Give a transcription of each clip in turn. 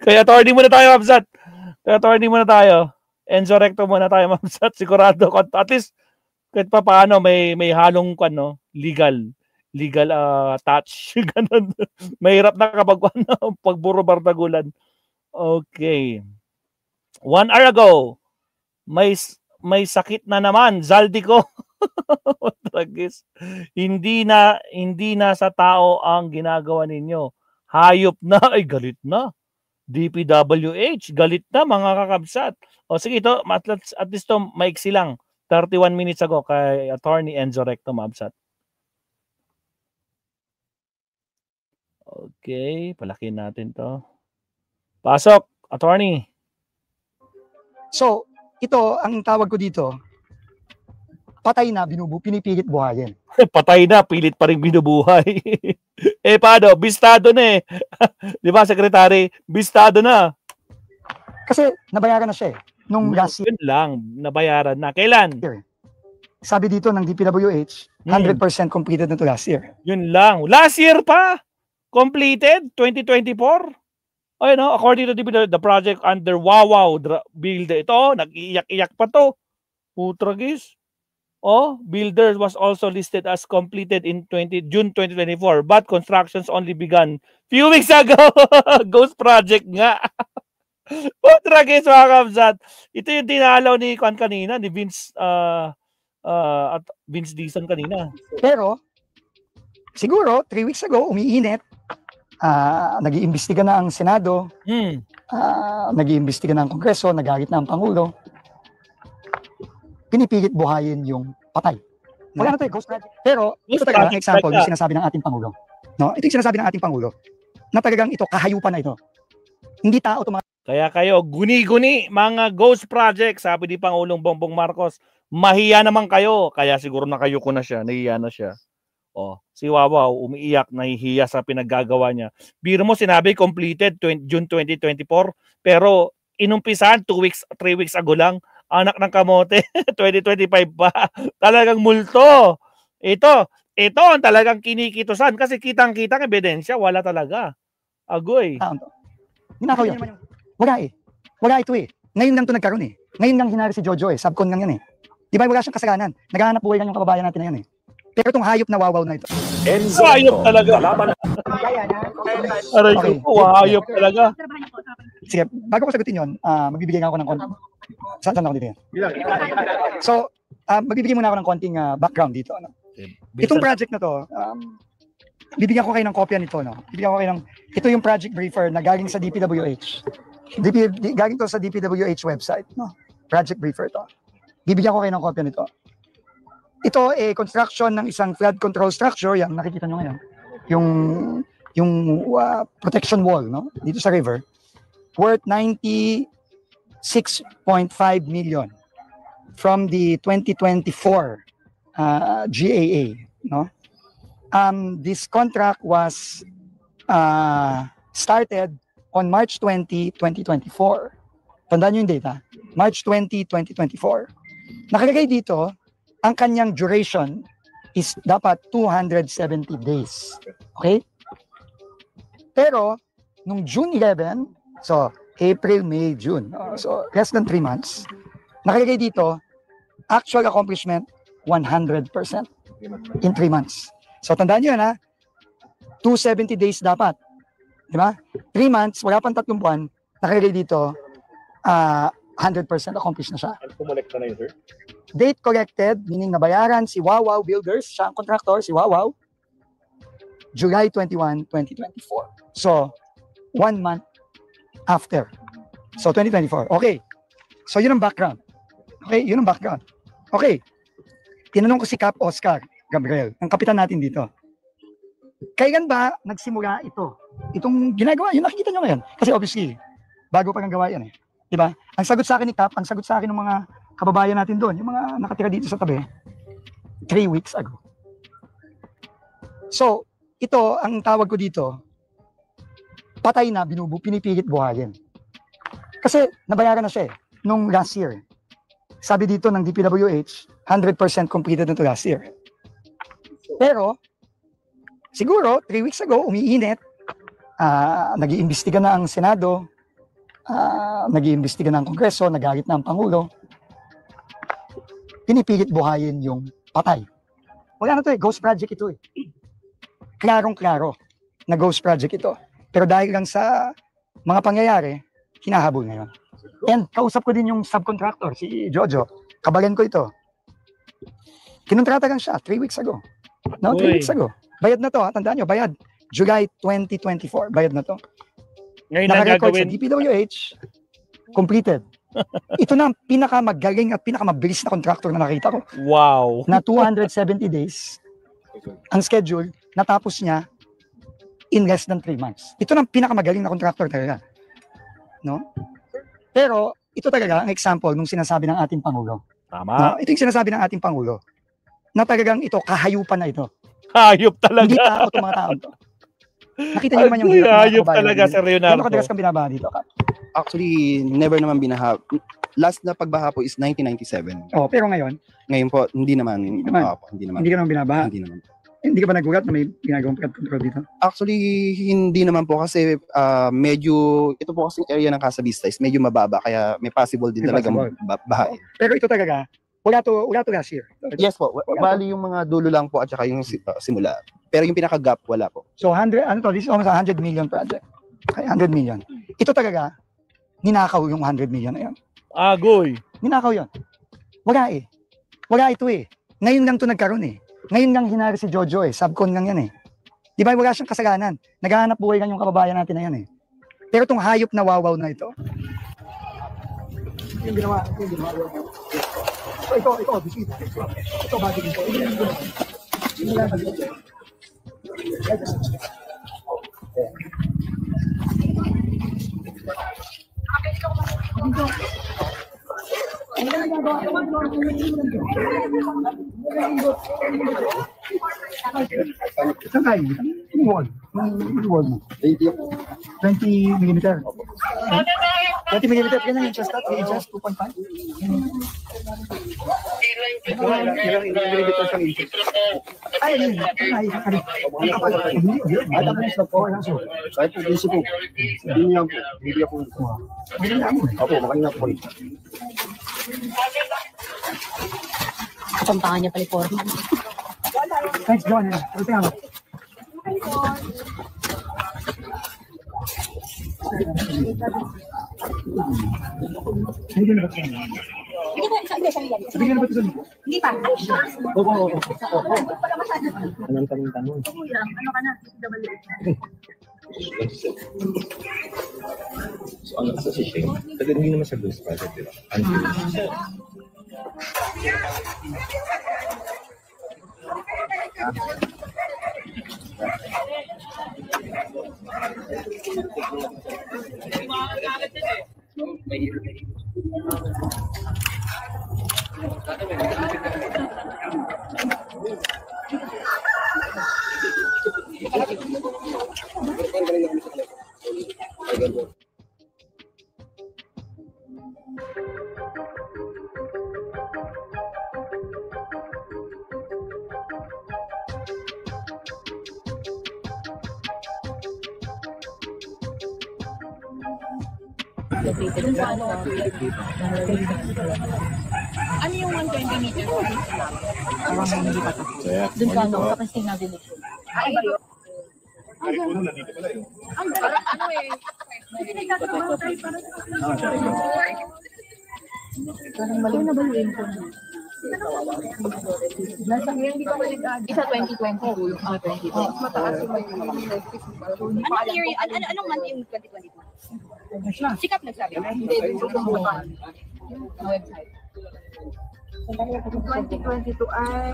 Kaya attorney muna tayo, Ma'am. Kaya attorney muna tayo. Enzo Recto muna tayo, Ma'am. Sigurado ko. At least, kahit pa paano, may halong legal touch. Ganun. Mahirap na kapag pagburo bardagulan. Okay. 1 hour ago, may sakit na naman, Zaldico. Tragis. Hindi na sa tao ang ginagawa ninyo. Hayop na, ay galit na. DPWH, galit na mga kakabsat. O sige, ito, at least to, maiksi lang. 31 minutes ago kay Attorney Enzo Recto, Mabsat. Okay, palakin natin to. Pasok, Attorney. So, ito, ang tawag ko dito, patay na, pinipilit buhayin. Patay na, pilit pa rin binubuhay. Paano? Bistado na eh. Di ba, Secretary? Bistado na. Kasi nabayaran na siya eh. Nung last year. Yun lang, nabayaran na. Kailan? Sabi dito ng DPWH, 100% completed na to last year. Yun lang. Last year pa? Completed? 2024? Ay no, according to the project under Wawaw Builder. Ito, nag-iyak-iyak pa to. Putragis. Builder was also listed as completed in June 2024, but constructions only began few weeks ago. Ghost project nga. Putragis, mga kabsat. Ito yung dinalaw ni Kwan kanina, ni Vince at Vince Dizon kanina. Pero, siguro, 3 weeks ago, umiinit. Nag-iimbestiga na ang Senado, nag-iimbestiga na ang Kongreso, nagalit na ang Pangulo. Pinipilit buhayin yung patay. Wala na ito, ghost project. Pero, ito talaga, ang example, yung sinasabi ng ating Pangulo. No? Ito yung sinasabi ng ating Pangulo, na talagang ito, kahayupan na ito. Hindi tao ito mga... Kaya kayo, guni-guni, mga ghost project, sabi ni Pangulong Bongbong Marcos, mahiya naman kayo. Kaya siguro nakayuko na siya, nahiya na siya. Si Wawaw, umiiyak, nahihiya sa pinaggagawa niya. Biro mo, sinabi completed June 2024, pero inumpisahan 3 weeks ago lang, anak ng kamote, 2025 pa. Talagang multo. Ito ang talagang kinikitusan kasi kitang-kitang ebidensya, wala talaga. Agoy. Ninakaw yan. Wala ito eh. Ngayon lang ito nagkaroon eh. Ngayon lang hinari si Jojo eh. Subcon lang yan eh. Di ba wala siyang kasalanan? Naghahanap buhay lang yung kababayan natin na yan eh. Pero itong hayop na Wawaw na ito. Hayop talaga. Aray ko, hayop talaga. Sige, bago ko sagutin yun, magbibigay ako ng konting... Saan ako dito yan? So, magbibigay muna ako ng konting background dito. No? Itong project na to, bibigyan ko kayo ng kopya nito. No? Bibigyan ko kayo ng... Ito yung project briefer na galing sa DPWH. Galing to sa DPWH website. No? Project briefer to. Bibigyan ko kayo ng kopya nito. Ito construction ng isang flood control structure, yan nakikita nyo ngayon. Yung protection wall, no? Dito sa river, worth 96.5 million from the 2024 GAA, no? This contract was started on March 20, 2024. Tandaan nyo yung data. March 20, 2024. Nakalagay dito, ang kanyang duration is dapat 270 days. Okay? Pero, nung June 11, so April, May, June, so less than 3 months, nakalagay dito, actual accomplishment, 100% in 3 months. So, tandaan nyo yan ha, 270 days dapat. Di ba? 3 months, wala pang 3 buwan, nakalagay dito, 100% accomplished na siya. Kumolekta na yun, sir? Date collected, meaning nabayaran si Wawaw Builders, siya ang contractor, si Wawaw, July 21, 2024. So, 1 month after. So, 2024. Okay. So, yun ang background. Okay, yun ang background. Okay. Tinanong ko si Cap Oscar Gabriel, ang kapitan natin dito. Kailan ba nagsimula ito? Itong ginagawa, yun nakikita nyo ngayon. Kasi obviously, bago pa ng gawa yan eh. Diba? Ang sagot sa akin ni Cap, ang sagot sa akin ng mga kababayan natin doon, yung mga nakatira dito sa tabi, 3 weeks ago. So, ito, ang tawag ko dito, patay na, pinipilit buhayin. Kasi nabayaran na siya eh, nung last year. Sabi dito ng DPWH, 100% completed na to last year. Pero, siguro, 3 weeks ago, umiinit, nag-iimbestiga na ang Senado, nag-iimbestiga na ang Kongreso, nagalit na ang Pangulo, pinipilit buhayin yung patay. Wala na to ghost project ito Klarong-klaro na ghost project ito. Pero dahil lang sa mga pangyayari, hinahabol ngayon. And kausap ko din yung subcontractor, si Jojo. Kabalan ko ito. Kinontrata lang siya 3 weeks ago. No, 3 weeks ago. Bayad na to, tandaan nyo, bayad. July 2024, bayad na to. Ngayon na naka-record sa gagawin. DPWH, completed. Ito na ang pinakamagaling at pinakamabilis na contractor na nakita ko. Wow. Na 270 days ang schedule, natapos niya in less than 3 months. Ito na ang pinakamagaling na contractor talaga. No? Pero ito talaga ang example nung sinasabi ng ating Pangulo. Tama. No? Ito yung sinasabi ng ating Pangulo. Na talagang ito, kahayupan na ito. Hayop talaga. Hindi tao itong mga tao to. Nakita niyo naman yung hirap ng hayop talaga, Sir Leonardo. Gano'n kadalas kang binabaha dito? Actually, never naman binaha. Last na pagbaha po is 1997. Oh, pero ngayon, Ngayon po, hindi naman. Hindi naman. Hindi naman. hindi ka naman binabaha. Hindi naman. Hindi ka ba nagulat na may ginagawang flood control dito? Actually, hindi naman po kasi medyo, ito po kasi area ng Casa Vista is medyo mababa kaya may possible din May talaga baha. Pero ito talaga, wala to last year. Yes po, bali yung mga dulo lang po at saka yung simula. Pero yung pinaka-gap, wala po. So 100, this is almost a 100 million project. Okay, 100 million. Ito talaga, ninakaw yung 100 million na yun. Agoy. Ninakaw yun. Wala Wala ito Ngayon lang to nagkaroon Ngayon lang hinari si Jojo Subcon lang yan Di ba wala siyang kasalanan. Naghahanap buhay lang yung kababayan natin na yan Pero itong hayop na wawaw na ito. Yung ginawa. Ito, bisita. Ito, bagay dito. Saan kayo? Yung wall mo. 20 millimeter. 20 millimeter, yan yung chest cut, just 2.5. Ilang millimeter siyang inches. Ay, yun. Ay, tapos na po, kahit po, busy po. Hindi lang po. Hindi ako. Opo, makanina po. Kapantakan niya pala forma. Thanks, John. Ito nga. Bigyan na ba ito? Bigyan na ba ito? Hindi pa. Oo. Anong tanong? Ano ka na? So, ano sa sisig? Kasi hindi naman sa ghost project, di ba? Ano yung 120 meters? Parang hindi pa tapos. Doon ka ano, tapos tingnan din ito. Ay, ba yun? Ang dala, ano parang mali na ba yung info? Isa 2022 yung 2022. Mataas yung anong month yung 2022? Sikap nagsabi. Hindi, website. 2022 ay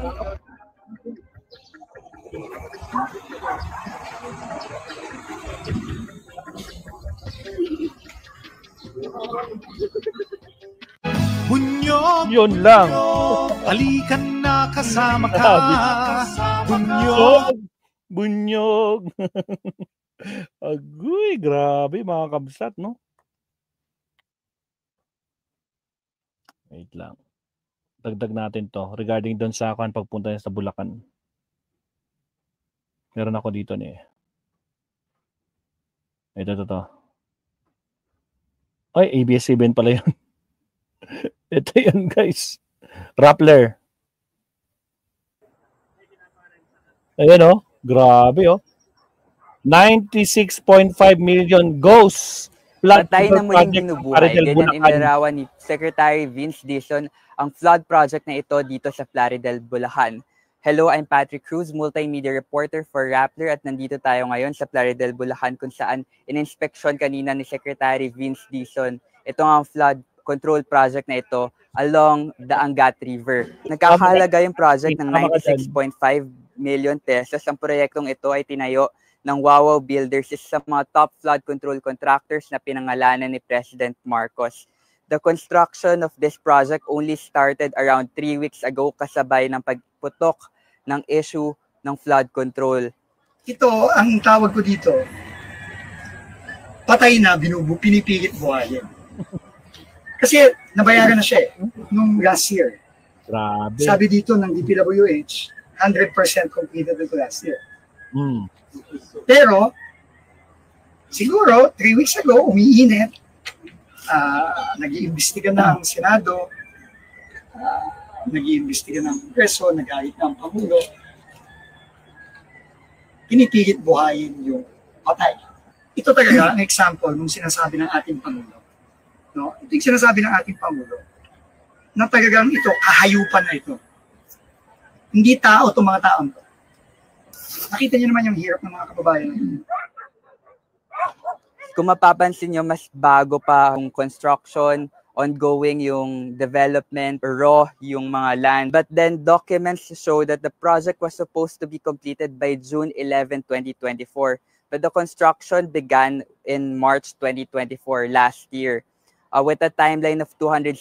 Bunyog, Yun lang. alikan na kasama ka. Bunyog. Bunyog. Agoy, grabe mga kabsat, no? Wait lang. Dagdag natin to regarding doon sa pagpunta niya sa Bulacan. Meron ako dito Ito. Ay, ABS-CBN pala yun. Ito yun, guys. Rappler. Ayan, oh. Grabe, oh. 96.5 million goes. Patay na muling binubuhay. Ganyan inilarawan ni Secretary Vince Dizon ang flood project na ito dito sa Plaridel, Bulacan. Hello, I'm Patrick Cruz, multimedia reporter for Rappler at nandito tayo ngayon sa Plaridel, Bulacan kung saan in-inspection kanina ni Secretary Vince Dizon ito ang flood control project na ito along the Angat River. Nagkakahalaga yung project ng 96.5 million pesos. Ang proyektong ito ay tinayo ng Wawaw Builders, isa sa mga top flood control contractors na pinangalanan ni President Marcos. The construction of this project only started around 3 weeks ago kasabay ng pagputok ng issue ng flood control. Ito, ang tawag ko dito, patay na, pinipilit buhayin. Kasi nabayaran na siya nung last year. Grabe. Sabi dito ng DPWH, 100% completed ito last year. Pero, siguro, 3 weeks ago, umiinit. Nag-iimbestiga na ang Senado, nag-iimbestiga ng Kongreso, nag-ahit ng Pangulo. Pinipilit buhayin yung patay. Ito talaga ang example nung sinasabi ng ating Pangulo. No? Ito yung sinasabi ng ating Pangulo na talagang ito, kahayupan na ito. Hindi tao itong mga taon to. Nakita niyo naman yung hirap ng mga kababayan. Kung mapapansin nyo, mas bago pa yung construction, ongoing yung development, raw yung mga land. But then documents show that the project was supposed to be completed by June 11, 2024. But the construction began in March 2024 last year with a timeline of 270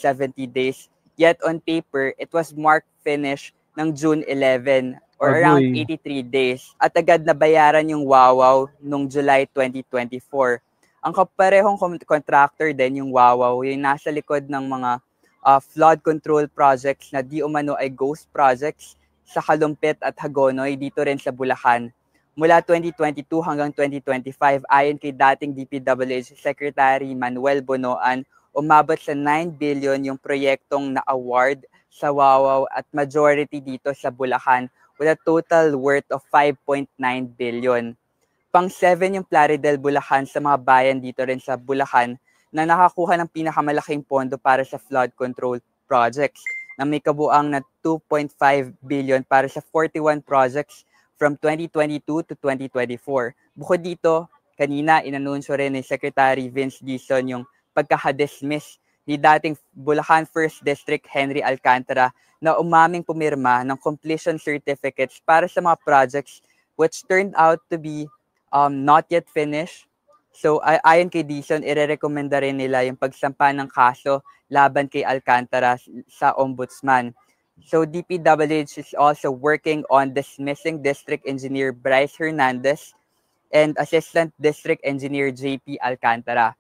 days. Yet on paper, it was marked finish ng June 11 or around 83 days. At agad na bayaran yung Wawaw noong July 2024. Ang kaparehong contractor din yung Wawaw, yung nasa likod ng mga flood control projects na di umano ay ghost projects sa Kalumpit at Hagonoy dito rin sa Bulacan. Mula 2022 hanggang 2025, ayon kay dating DPWH Secretary Manuel Bonoan, umabot sa 9 billion yung proyektong na-award sa Wawaw at majority dito sa Bulacan with a total worth of 5.9 billion. Pang-7 yung Plaridel, Bulacan sa mga bayan dito rin sa Bulacan na nakakuha ng pinakamalaking pondo para sa flood control projects na may kabuang na 2.5 billion para sa 41 projects from 2022 to 2024. Bukod dito, kanina inanunsyo rin ni Secretary Vince Dizon yung pagkaka-dismiss ni dating Bulacan 1st District Henry Alcantara na umaming pumirma ng completion certificates para sa mga projects which turned out to be not yet finished. So ayon kay Dizon, irerekomenda rin nila yung pagsampa ng kaso laban kay Alcantara sa Ombudsman. So DPWH is also working on dismissing District Engineer Bryce Hernandez and Assistant District Engineer JP Alcantara.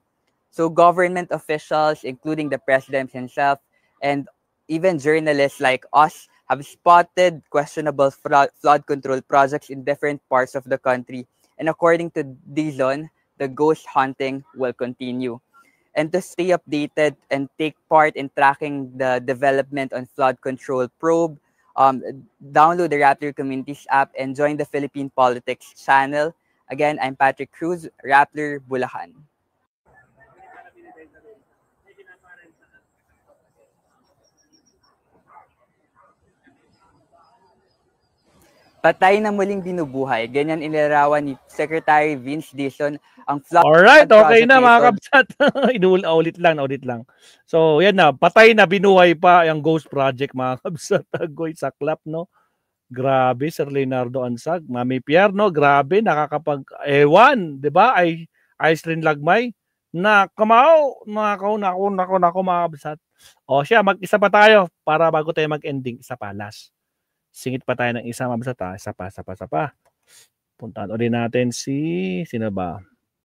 So government officials, including the President himself, and even journalists like us have spotted questionable flood control projects in different parts of the country. And according to Dizon, the ghost hunting will continue. And to stay updated and take part in tracking the development on flood control probe, download the Rappler Communities app and join the Philippine Politics channel. Again, I'm Patrick Cruz, Rappler, Bulacan. Patay na muling binubuhay. Ganyan inilarawan ni Secretary Vince Dizon ang flood. Alright, okay na mga kabsat. Ulit lang. So, yan na. Patay na binuhay pa yung Ghost Project mga kabsat. Agoy saklap, no? Grabe, Sir Leonardo Ansag. Mami Pierre, no? Grabe, nakakapag-ewan. Diba? Ayos rin lagmay. Nako, mga kabsat. O siya, mag-isa pa tayo para bago tayo mag-ending. Isa pa, last. Singit pa tayo ng isa, mabasa ta. Isa pa. Puntaan ulit natin sino ba?